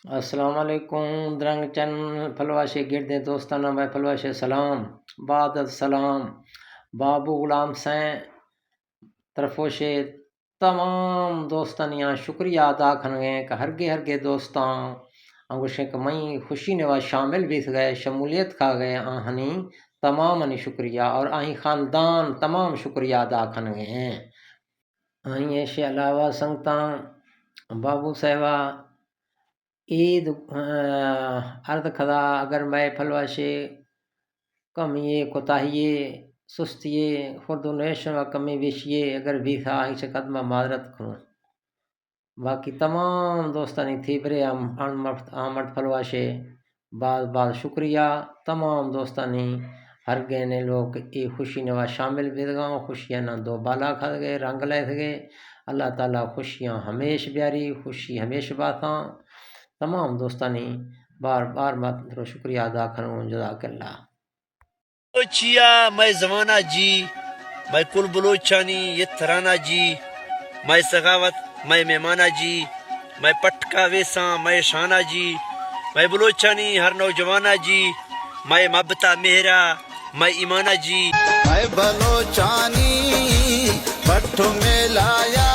السلام علیکم درنگ چن پھلواشے گردے دوستانہ میں پھلواشے سلام بعد السلام بابو غلام سین طرفوں سے تمام دوستانیاں شکریہ ادا کھنگے کہ ہرگے دوستاں انگوشے کہ میں خوشی نوا شامل بھی گئے شمولیت کھا گئے آہنی تمام انی شکریہ اور آہیں خاندان تمام شکریہ ادا کھنگے ہیں آہیں ایشے علاوہ سنگتاں بابو صاحبہ عید عرض کھدا اگر میں پھلواشے کمیے کوتاہیے سستیے خردو نیشن و کمی بیشیے اگر بھی تھا اس قدمہ معذرت کروں باقی تمام دوستانی تھی برے آمد پھلواشے بعد شکریہ تمام دوستانی ہر گینے لوگ ای خوشی نوا شامل بھی گاؤں خوشیاں نہ دو بالا کھا گئے رنگ لے گئے اللہ تعالیٰ خوشیاں ہمیش بیاری خوشی ہمیش باتاں تمام دوستانی بار بار مطلب شکریہ ادا کروں جزاک اللہ بلوچیا میں زمانہ جی میں کل بلوچانی یہ ترانہ جی میں سخاوت میں مہمانہ جی میں پٹکا ویساں میں شانہ جی میں بلوچانی ہر نوجوانہ جی میں محبتہ مہرا میں ایمانہ جی میں بلوچانی بٹھ میں لایا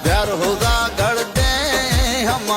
گھر ہوگا گڑ دیں ہم